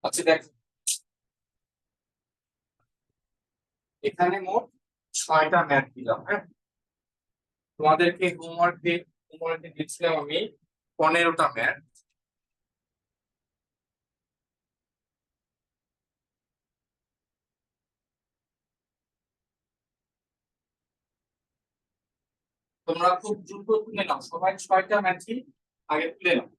আচ্ছা দেখ, এখানে মোট 6টা ম্যাথ দিলাম। হ্যাঁ, তোমাদেরকে হোমওয়ার্কে দিচ্ছিলাম আমি 15টা ম্যাথ। তোমরা খুব দ্রুত তুলে নাও, সবাই 6টা ম্যাথই আগে তুলে নাও।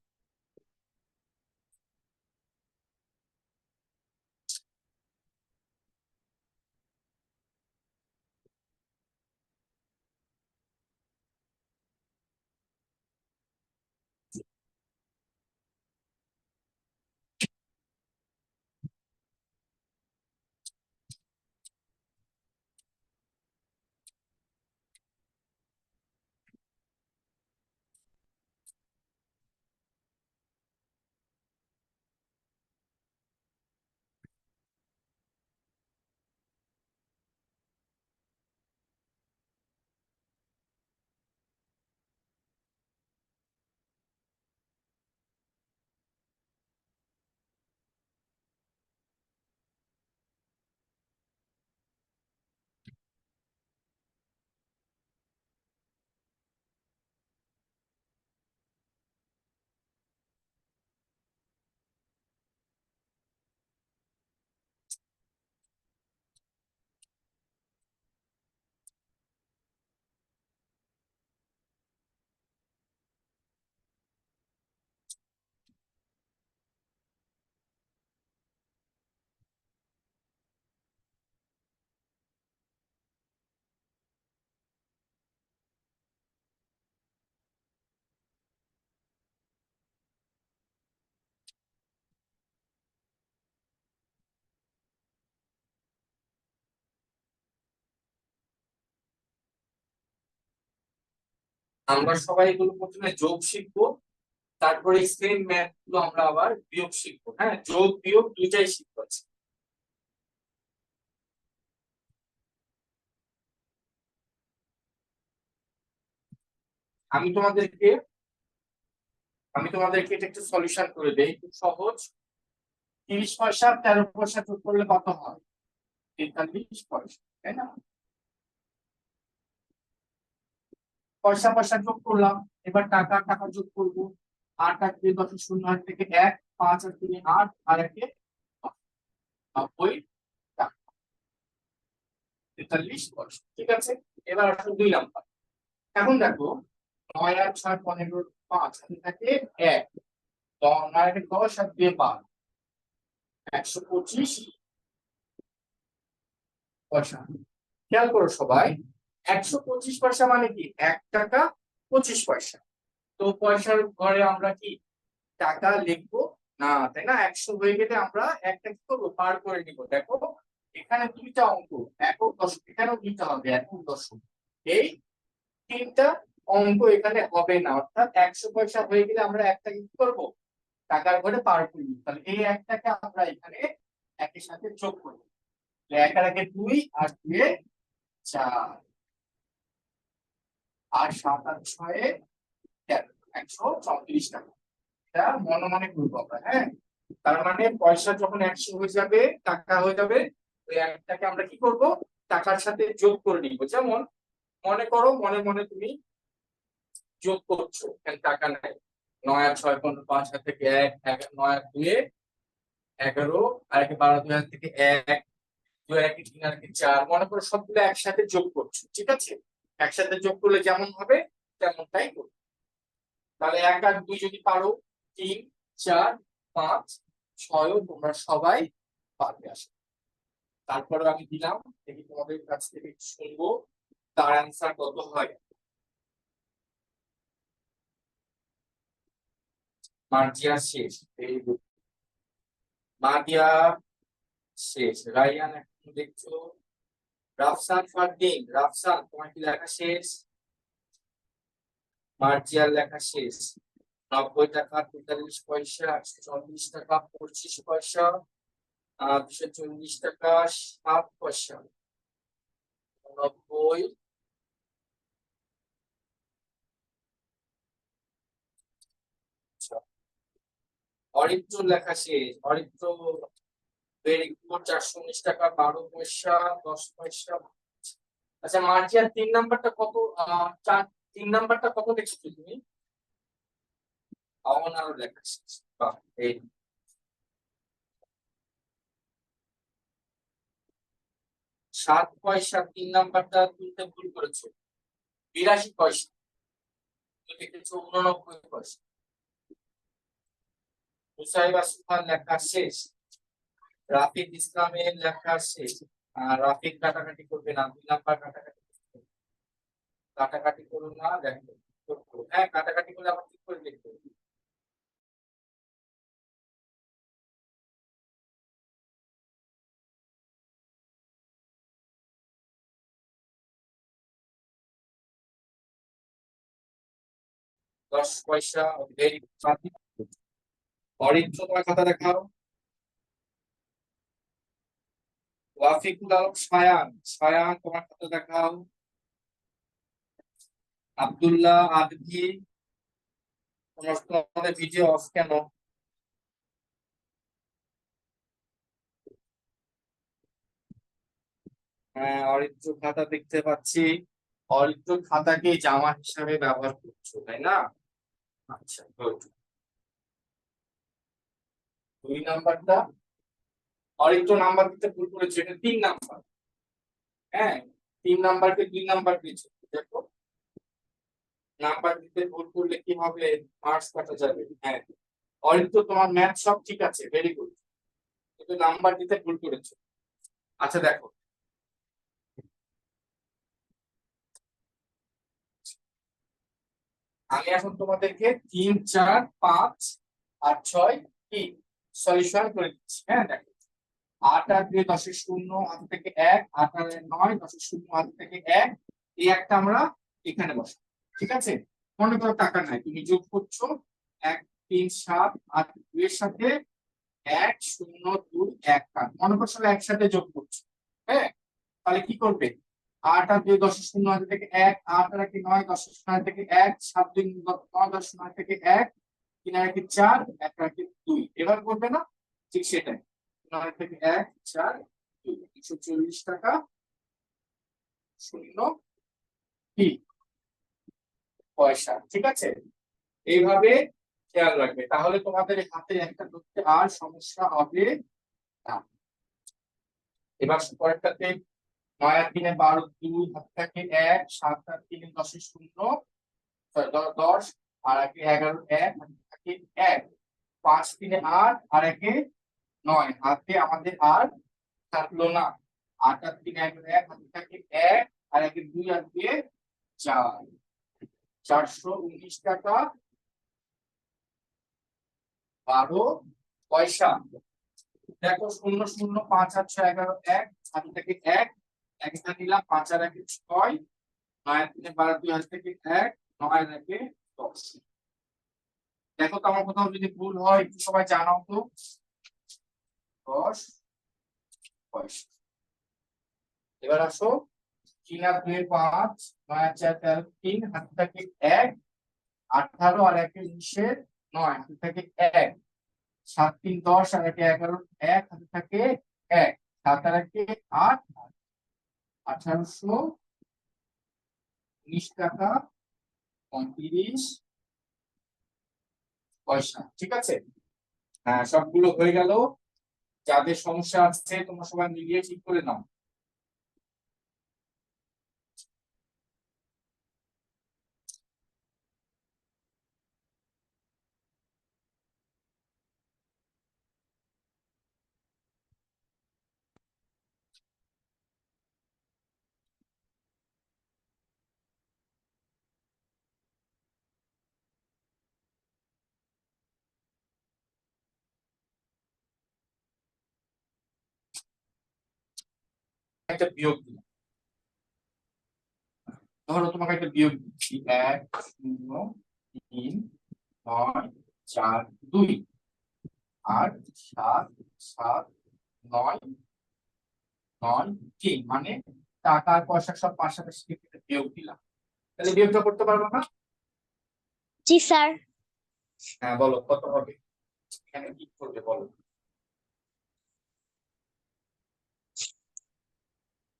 আমরা সবাই এগুলো প্রথমে যোগ শিখবো, তারপরে সেম ম্যাথ গুলো আমরা আবার বিয়োগ শিখবো। হ্যাঁ, যোগ বিয়োগ দুইটাই শিখবো আজকে। আমি তোমাদেরকে আমি তোমাদেরকে এটা একটু সলিউশন করে দেই, খুব সহজ। 30 পয়সা 13 পয়সা যোগ করলে কত হয়? 43 পয়সা, তাই না? পয়সা পয়সা যোগ করলাম, এবার টাকা টাকা যোগ করবো। 8 আর 2 10 শূন্য, 8 থেকে 1, 5 আর 3 8, আর 1 90 টাকা, 43 পয়সা। ঠিক আছে, এবার আসলে 2 নাম্বার। এখন দেখো, 9 আর 6 15, 5 হাতে থাকে 1, 9 আর 10 আর 2 12, 125 পয়সা। খেয়াল করো সবাই, 125 পয়সা মানে কি 1 টাকা 25 পয়সা। তো পয়সার ঘরে আমরা কি টাকা লিখবো না, তাই না? 100 হয়ে গেলে আমরা একটা কি করবো, পার করে নিব। দেখো, এখানে দুইটা অঙ্ক, একক দশক, এখানেও দিতে হবে একক দশক। এই তিনটা অঙ্ক এখানে হবে না, অর্থাৎ 100 পয়সা হয়ে গেলে আমরা একটা কি করবো, টাকার ঘরে পার করে নিব। তাহলে এই একটাকে আমরা এখানে একের সাথে যোগ করবো। এক আর একে 2, আর 2 এ 4, আর 7 আর 6 এ 13, 134 টাকা। এটা মনে মনে করবো আমরা। হ্যাঁ, তার মানে পয়সা যখন 100 হয়ে যাবে, টাকা হয়ে যাবে, ওই একটাকে আমরা কি করব, টাকার সাথে যোগ করে নিব। যেমন মনে করো, মনে মনে তুমি যোগ করছো, এখানে টাকা নাই। 9 আর 6 15, 5 হাত থেকে 1, 9 আর 2 11, আর 12 2 হাত থেকে 1, 2 আর 3 আর 4, মনে করো সবগুলো একসাথে যোগ করছো। ঠিক আছে, একসাথে যোগ করলে যেমন হবে তেমনটাই করবে। তাহলে 1 আর 2 যদি পারো, 3 4 5 6 তোমরা সবাই পারবে আসলে। তারপরে আমি দিলাম, দেখি তোমাদের কাছ থেকে শুনবো তার অ্যান্সার কত হয়। মার্জিয়া শেষ, ভেরি গুড। মাদিয়া শেষ, রায়ান এখন দেখছো। রাফসান ফারদিন, রাফসান তোমার কি লেখা শেষ? মার্জিয়ার লেখা শেষ। 90 টাকা 43 পয়সা, 140 টাকা 25 পয়সা, 240 টাকা 7 পয়সা, 90, অরিত্র লেখা শেষ। অরিত্র ভেরি গুড, 419 টাকা 12 পয়সা 10 পয়সা। আচ্ছা মার্জিয়ার 3 নাম্বারটা কত? 3 নাম্বারটা কত দেখছো তুমি? পাওন আরো লেখা শেষ। বাহ, এই 7 পয়সা 3 নাম্বারটা তুলতে ভুল করেছো। 82 পয়সা তুমি লিখেছো 89 পয়সা। মুসাইবা সুফান লেখা শেষ। রাফিক ইসলামের লেখা শেষ। রাফিক কাটাকাটি করবে না, 2 নাম্বার কাটাকাটি করবে। কাটাকাটি করুন না, দেখো। হ্যাঁ, কাটাকাটি করলে আবার ঠিক করে লিখবে। দশ পয়সা ভেরি। অরিত্র তোমার খাতা দেখাও। ওয়াফিকুল আলম সায়ান, সায়ান তোমার খাতা দেখাও। আব্দুল্লাহ আদভি, তোমাদের ভিডিও অফ কেন? হ্যাঁ, অরিত্র খাতা দেখতে পাচ্ছি। অরিত্র খাতাকে জামা হিসাবে ব্যবহার করছো, তাই না? আচ্ছা, good। 2 নাম্বারটা অরিত্র নাম্বার দিতে ভুল করেছে, এটা 3 নাম্বার। হ্যাঁ, 3 নাম্বারকে 2 নাম্বার দিয়েছে, দেখো। নাম্বার দিতে ভুল করলে কি হবে? মার্কস কাটা যাবে। হ্যাঁ, অরিত্র তোমার ম্যাথ সব ঠিক আছে, ভেরি গুড, কিন্তু নাম্বার দিতে ভুল করেছো। আচ্ছা দেখো, আমি এখন তোমাদেরকে 3, 4, 5 আর 6 কি সলিউশন করে দিচ্ছি। হ্যাঁ দেখো, 8 আর 2 10 শূন্য হাত থেকে 1, 8 আর 9 10 শূন্য হাত থেকে 1। এই একটা আমরা এখানে বসাই, ঠিক আছে? মনে করো টাকা নাই, তুমি যোগ করছো 1 3 7 আর 2 এর সাথে 1 0 2 1 8, মনে করছো একসাথে যোগ করছো। হ্যাঁ, তাহলে কি করবে? 8 আর 2 10 শূন্য হাত থেকে 1, 8 আর 1 9 10 শূন্য হাত থেকে 1, 7 2 9 10 শূন্য হাত থেকে 1, 3 আর 1 4, 1 আর 1 2, এবার করবে না? ঠিক সেটাই, 9 থেকে 1 4 2, 140 টাকা শূন্য কি পয়সা, ঠিক আছে? এইভাবে খেয়াল রাখবে, তাহলে তোমাদের হাতে একটা করতে আর সমস্যা হবে না। এবার পরেরটাতে 9 আর 3 12 2 হাত থেকে 1, 7 আর 3 10 শূন্য 10 আর 1 11 1 হাত থেকে 1, 5 3 8 আর 1 9, হাতে আমাদের আর থাকলো না। 8 আর 3 11 1 হাতে থাকে 1 আর 1 2 আর 2 4, 419 টাকা 12 পয়সা। দেখো 0 0 5 আর 6 11 1 হাতে থেকে 1, 1 নিলাম, 5 আর 1 6, 9 আর 3 12 2 হাতে থেকে 1, 9 আর 1 10। দেখো তো আমার কোথাও যদি ভুল হয় একটু সবাই জানাও তো। 10 পয়সা। এবার আসো, 3 আর 2 5, 9 আর 4 13 3 হাতে থাকে 1, 18 আর 1 19 9 হাতে থাকে 1, 7 3 10 আর 1 11 1 হাতে থাকে 1, 7 আর 1 8, 1819 টাকা 35 পয়সা, ঠিক আছে? হ্যাঁ, সবগুলো হয়ে গেল। যাদের সমস্যা আছে তোমরা সবাই মিলিয়ে ঠিক করে নাও। একটা বিয়োগ দিলাম, ধরো তোমাকে একটা বিয়োগ দিচ্ছি, 1 0 3 9 4 2 8 7 7 9 9 3, মানে টাকা আর পয়সা সব পাশাপাশি থেকে বিয়োগ দিলাম। তাহলে বিয়োগটা করতে পারবো না? জি স্যার। হ্যাঁ বলো কত হবে? এখানে কি করবে বলো?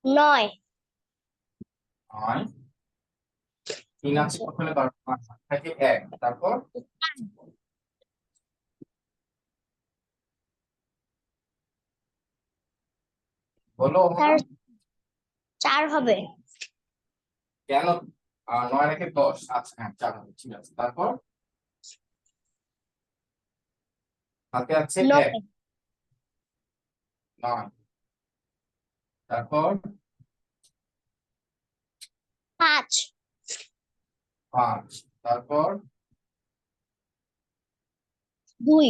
9 9 3 আছে কত হলে 12 5 থাকে 1 তারপর বলো স্যার 4 হবে। কেন 9 রেখে 10 আচ্ছা হ্যাঁ 4 হবে ঠিক আছে তারপর হাতে আছে 1 9 9 তারপর 5 5 তারপর 2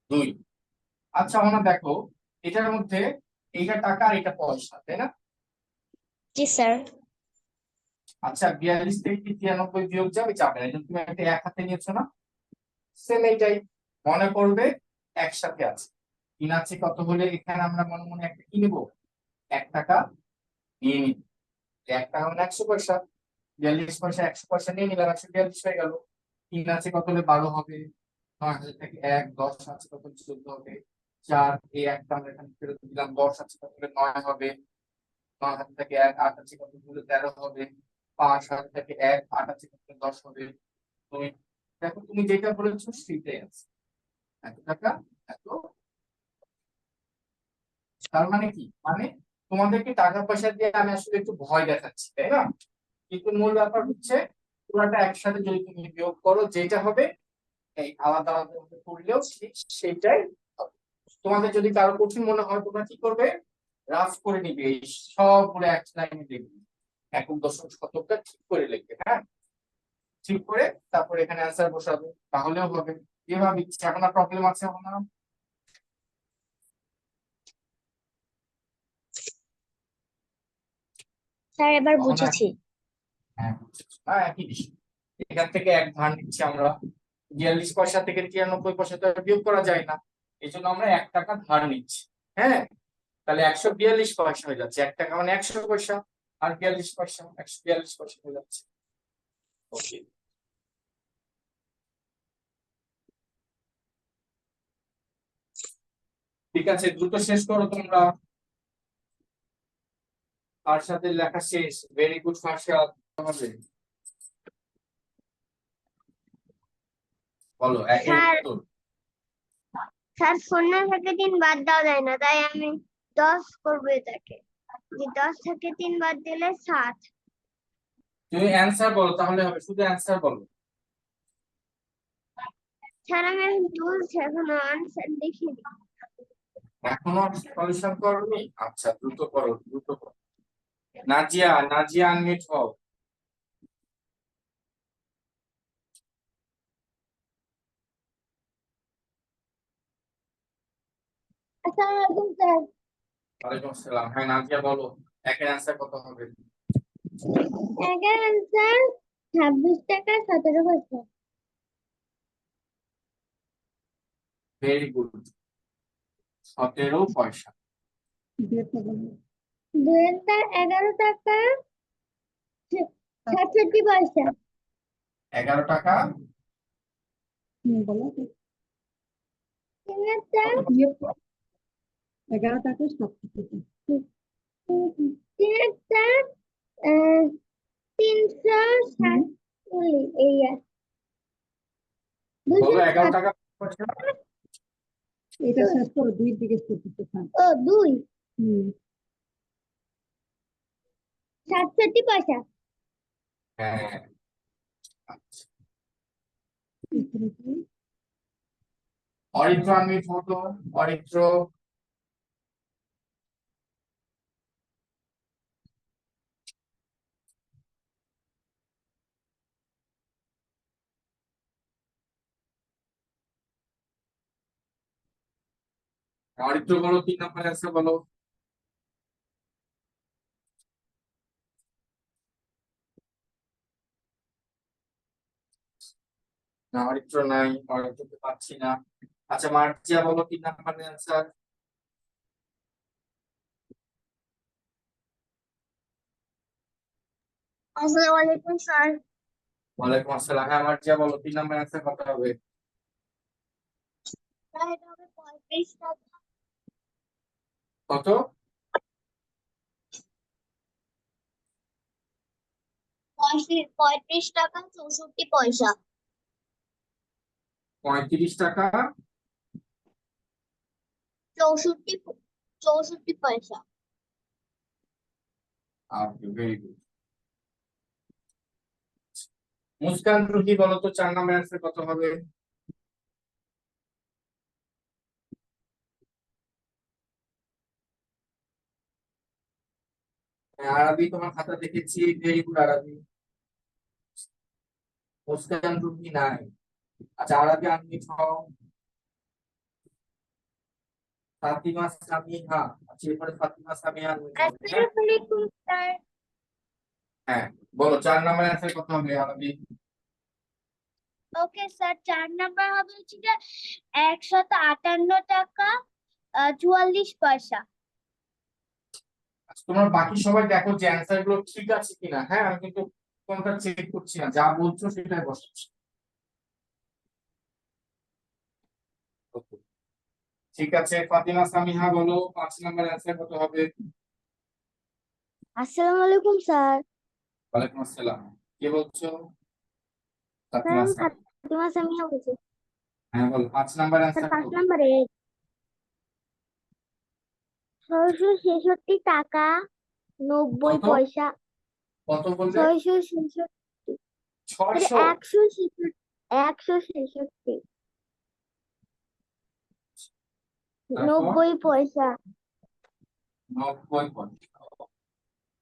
2 আচ্ছা আমরা দেখো এটার মধ্যে এইটা টাকা আর এটা পয়সা তাই না? জি স্যার। আচ্ছা 42 থেকে কি 93 বিয়োগ যাবে না, এই জন্য তুমি একটা 1 হাতে নিয়েছো না? সেম এইটাই মনে করবে একসাথে আছে। 3 আছে কত হলে এখানে আমরা মনে মনে একটা কি নেবো 1 টাকা নিয়ে নিব। 1 টাকা মানে 100 পয়সা, 42 পয়সা 100 পয়সা নিয়ে নিলাম, 142 হয়ে গেল। 3 আছে কত হলে 12 হবে, 9,000 থেকে 1 10 আছে কত হলে 14 হবে, 4 এই একটা আমরা এখানে ফেরত দিলাম, 10 আছে কত হলে 9 হবে, 9,000 থেকে 1 8 আছে কত হলে 13 হবে, 5,000 থেকে 1 8 আছে কত হলে 10 হবে। তুমি দেখো তুমি যেটা বলেছো সেটাই আছে, এত টাকা এত। তার মানে কি মানে তোমাদেরকে টাকা পয়সা দিয়ে আমি আসলে একটু ভয় দেখাচ্ছি তাই না, কিন্তু মূল ব্যাপার হচ্ছে পুরাটা একসাথে যদি তুমি বিয়োগ করো যেটা হবে এই আলাদা আলাদা ভাবে করলেও ঠিক সেটাই হবে। তোমাদের যদি কারো কঠিন মনে হয় তোমরা কি করবে রাফ করে নিবে, এই সবগুলো এক লাইনে লিখবে, একক দশক শতকটা ঠিক করে লিখবে, হ্যাঁ ঠিক করে তারপর এখানে অ্যান্সার বসাবে তাহলেও হবে। এভাবে ইচ্ছে এখন প্রবলেম আছে এখন আর? স্যার এবার কখনো বুঝেছি। হ্যাঁ বুঝেছো না একই বিষয়। এখান থেকে 1 ধার নিচ্ছি আমরা, 42 পয়সা থেকে 93 পয়সা তো আর বিয়োগ করা যায় না, এই জন্য আমরা 1 টাকা ধার নিচ্ছি। হ্যাঁ তাহলে 142 পয়সা হয়ে যাচ্ছে, 1 টাকা মানে 100 পয়সা, আর 42 পয়সা 142 পয়সা হয়ে যাচ্ছে। ওকে ঠিক আছে দ্রুত শেষ করো তোমরা, তার সাথে লেখা শেষ। ভেরি গুড ফারশাদ, হবে বলো একের স্যার উত্তর। স্যার 0 থেকে 3 বাদ দেওয়া যায় না, তাই আমি 10 করবো এটাকে। যে 10 থেকে 3 বাদ দিলে 7। তুমি অ্যান্সার বলো তাহলে হবে, শুধু অ্যান্সার বলো। স্যার আমি এখন তুলছি, এখনো আনসার দেখিনি। এখনো সলিউশন করোনি, আচ্ছা দ্রুত করো দ্রুত করো। নাজিয়া নাজিয়া আনমিউট হও। আসসালামু আলাইকুম স্যার। ওয়ালাইকুম আসসালাম, হ্যাঁ নাজিয়া বলো একের অ্যান্সার কত হবে? এটার আনসার 26 টাকা 17 পয়সা। ভেরি গুড, 17 পয়সা। 211 টাকা 66 পয়সা। 11 টাকা বলো তো। 3 11 টাকা 7 টাকা। 360 এই আর বলো 11 207। টাকা পয়সা। এটা শেষ করো, 2 দিকে করতে থাক। ও 2 হুম 67 পয়সা। হ্যাঁ আচ্ছা। অরিত্র আনমিউট হতো, অরিত্র। অরিত্র বলো 3 নম্বর অ্যান্সার বলো। না অরিত্র নাই, অরিত্রকে পাচ্ছি না। আচ্ছা মার্জিয়া বলো 3 নম্বর অ্যান্সার। আসসালামু আলাইকুম স্যার। ওয়ালাইকুম আসসালাম, হ্যাঁ মার্জিয়া বলো 3 নম্বর অ্যান্সার কত হবে? স্যার এটা হবে 35 টাকা। কত? 35 টাকা 64 পয়সা। 35 টাকা 64 পয়সা। Very good. মুস্কান রুহি বলো তো 4 নাম্বার অ্যান্সার কত হবে? হ্যাঁ, আরবি তোমার খাতা দেখেছি, ভেরি গুড আরবি। মুস্কান রুহি নাই। আচ্ছা আরবি আনমিট হও। ফাতিমা সামিহা, আচ্ছা এরপরে ফাতিমা সামিহা আনমিট হবে, হ্যাঁ? আসসালামু আলাইকুম স্যার। হ্যাঁ বলো 4 নাম্বার অ্যান্সার কত হবে আরবি? ওকে স্যার 4 নাম্বার হবে হচ্ছে যে 158 টাকা 44 পয়সা। আচ্ছা, তোমরা বাকি সবাই দেখো যে অ্যান্সার গুলো ঠিক আছে কিনা, হ্যাঁ? আমি কিন্তু কোনটা চেক করছি না, যা বলছো সেটাই বসাচ্ছি। Okay, ঠিক আছে ফাতিমা সামিহা বলো 5 নাম্বার অ্যান্সার কত হবে? আসসালামু আলাইকুম স্যার। ওয়ালাইকুম আসসালাম। কে বলছো? স্যার ফাতিমা আমি সামিহা। ফাতিমা সামিয়া বলছি। হ্যাঁ বলো 5 নাম্বার স্যার অ্যান্সার 5 কত? নাম্বারে 666 টাকা 90 কত পয়সা। কত বললে? 666 600? 166 166 তারপর 90 পয়সা। 90 পয়সা।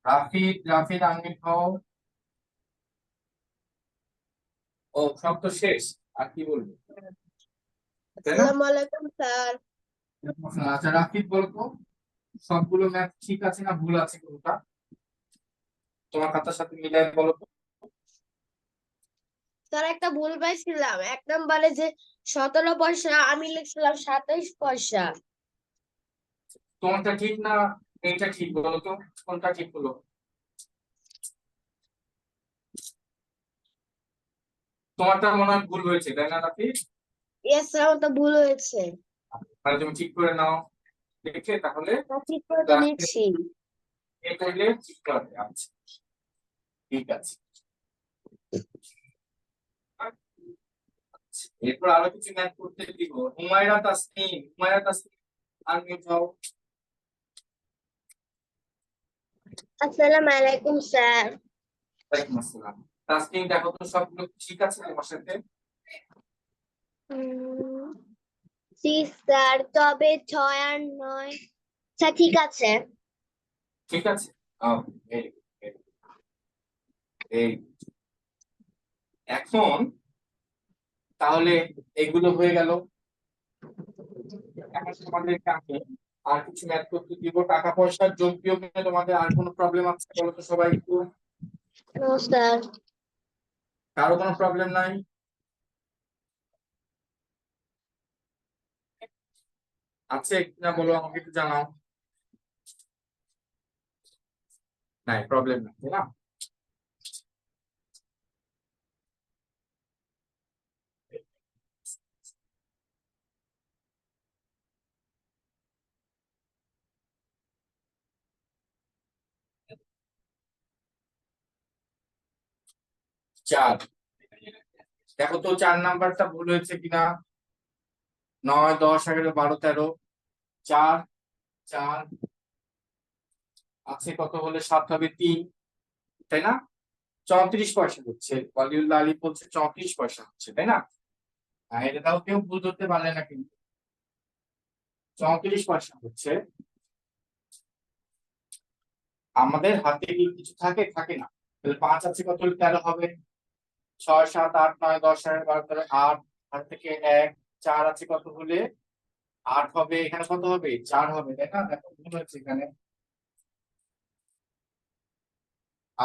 রাফিদ রাফিদ আনমিট হও। ও সব তো শেষ, আর কি বলবো, তাই না? আসসালামু আলাইকুম স্যার। আচ্ছা রাফিদ বলতো সবগুলো ম্যাথ ঠিক আছে না ভুল আছে কোনটা, তোমার খাতার সাথে মিলাই বলো তো। স্যার একটা ভুল পাইছিলাম, 1 নম্বরে যে 17 পয়সা আমি লিখছিলাম 27 পয়সা। তোমারটা ঠিক না এইটা ঠিক বলো তো, কোনটা ঠিক হলো? তোমারটা মনে হয় ভুল হয়েছে তাই না রাফিদ? ইয়েস স্যার আমার তো ভুল হয়েছে। তাহলে তুমি ঠিক করে নাও, দেখে তাহলে তা ঠিক করে তো ক্লাসে নিচ্ছি। এটা হলে ঠিক করবে। আচ্ছা ঠিক আছে। এরপর আরো কিছু ম্যাথ করতে দিব। হুমায়রা তাসনিম আনমিউট হও। আসসালামু আলাইকুম স্যার। ওয়ালাইকুম আসসালাম। তাসনিম দেখো তো সবগুলো ঠিক আছে তোমার সাথে? জি স্যার, তবে 6 আর 9 স্যার ঠিক আছে। ঠিক আছে। Very good very good. এই এখন তাহলে এগুলো হয়ে গেল। এখন তোমাদেরকে আমি আর কিছু ম্যাথ করতে দিব। টাকা পয়সার যোগ বিয়োগ নিয়ে তোমাদের আর কোনো প্রবলেম আছে বলো তো সবাই একটু? No sir. কারো কোনো প্রবলেম নাই? আছে কিনা বলো আমাকে একটু জানাও। নাই প্রবলেম নাই তাই না? চার, দেখো তো 4 নাম্বারটা ভুল হয়েছে কিনা। 9 10 11 12 13, 4 4 আছে কত হলে 7 হবে 3, তাই না? 34 পয়সা হচ্ছে, ওয়ালিউল্লাহ আলী বলছে 34 পয়সা হচ্ছে, তাই না? এটাও কেউ ভুল ধরতে পারলে না কিন্তু, 34 পয়সা হচ্ছে। আমাদের হাতে কি কিছু থাকে থাকে না, তাহলে 5 আছে কত হলে 13 হবে, 6 7 8 9 10 11 12 13 8, হাত থেকে 1, 4 আছে কত হলে 8 হবে, এখানে কত হবে 4 হবে, তাই না? দেখো ভুল হচ্ছে এখানে।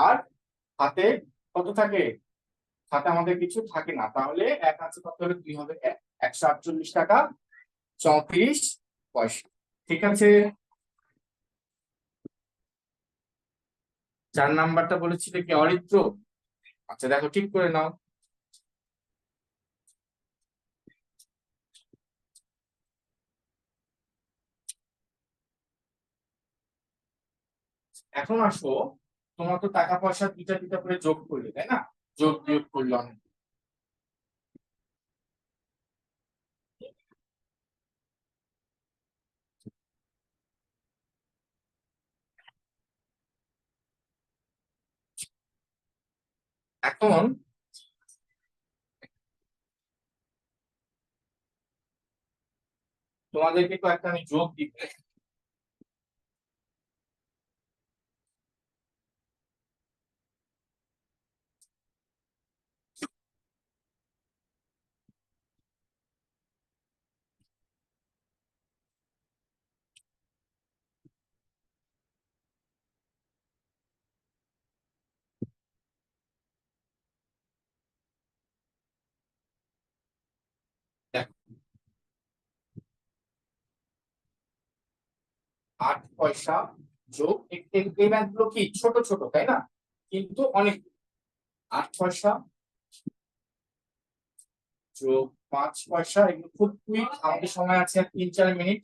আর হাতে কত থাকে, হাতে আমাদের কিছু থাকে না, তাহলে 1 আছে কত হলে 2 হবে 148 টাকা 34 পয়সা। ঠিক আছে। 4 নাম্বারটা বলেছিলে কি অরিত্র? আচ্ছা দেখো ঠিক করে নাও। এখন আসো, তোমার তো টাকা পয়সা দুইটা দুইটা করে যোগ করলে, তাই না? যোগ বিয়োগ করলে অনেক। এখন তোমাদেরকে কয়েকটা আমি যোগ দিতে, দেখো 8 পয়সা যোগ এই ম্যাথগুলো কি ছোট ছোট, তাই না? কিন্তু অনেক। 8 পয়সা যোগ 5 পয়সা, এগুলো খুব কুইক, আমাদের সময় আছে আর 3-4 মিনিট।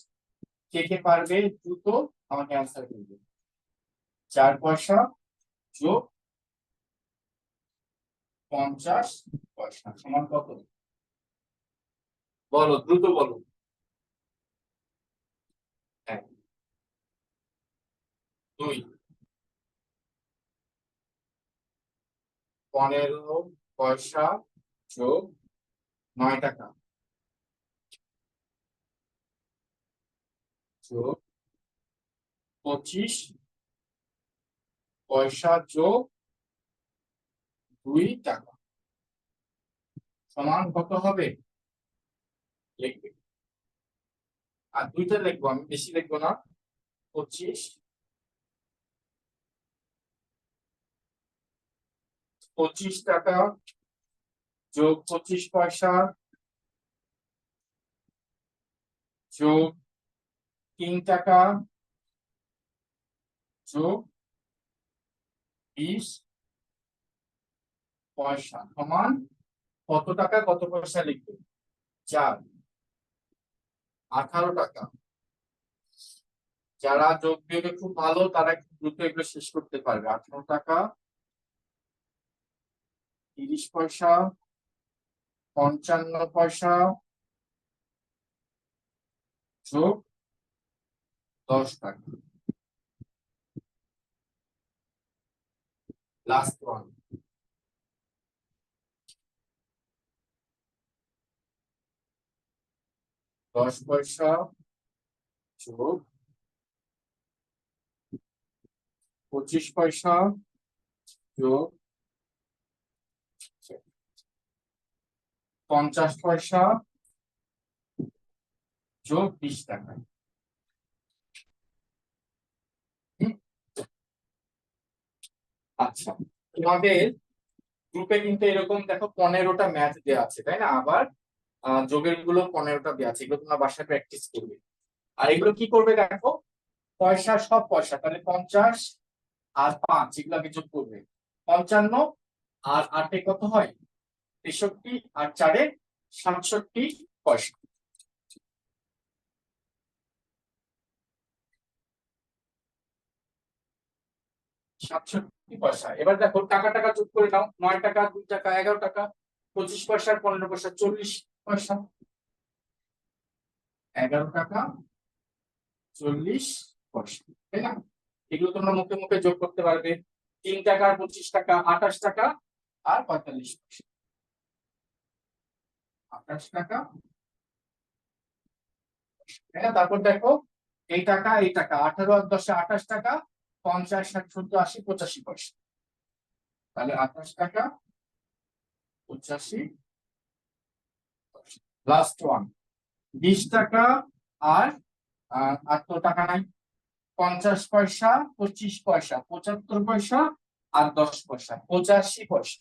কে কে পারবে দ্রুত আমাকে অ্যান্সার করবে। 4 পয়সা যোগ 50 পয়সা সমান কত? বলো, দ্রুত বলো। 1, 2, 15 পয়সা যোগ 9 টাকা যোগ 25 পয়সা যোগ 2 টাকা সমান কত হবে? লিখবে। আর দুইটা লিখবো, আমি বেশি লিখবো না। 25 টাকা যোগ 25 পয়সা যোগ 3 টাকা যোগ 20 পয়সা সমান কত টাকা কত পয়সা লিখবে? 4, 18 টাকা। যারা যোগ বিয়োগে খুব ভালো তারা একটু দ্রুত এগুলো শেষ করতে পারবে। 18 টাকা, 30 পয়সা, 55 পয়সা যোগ 10 টাকা। Last one. 10 পয়সা যোগ 25 পয়সা যোগ 50 পয়সা যোগ 20 টাকা। হুম, আচ্ছা, তোমাদের গ্রুপে কিন্তু এরকম দেখো 15টা ম্যাথ দেওয়া আছে, তাই না? আবার যোগের গুলো 15টা দেওয়া আছে, এগুলো তোমরা বাসায় প্র্যাকটিস করবে। আর এগুলো কি করবে দেখো, পয়সা সব পয়সা, তাহলে 50 আর 5 এগুলো আগে যোগ করবে। 55 আর 8 কত হয়? 63 আর 4 67 পয়সা। 67 পয়সা। এবার দেখো টাকা টাকা যোগ করে নাও। 9 টাকা, 2 টাকা, 11 টাকা, 25 পয়সা, 15 পয়সা, 40 পয়সা। 11 টাকা 40 পয়সা, তাই না? এগুলো তোমরা মুখে মুখে যোগ করতে পারবে। 3 টাকা, 25 টাকা, 28 টাকা আর 45 পয়সা। 28 টাকা, তাই না? তারপর দেখো এই টাকা 18 আর 10 28 টাকা, 50, 60, 70, 80, 85 পয়সা। তাহলে 28 টাকা 85 পয়সা। Last one. 20 টাকা আর আর তো টাকা নাই। 50 পয়সা, 25 পয়সা, 75 পয়সা আর 10 পয়সা, 85 পয়সা।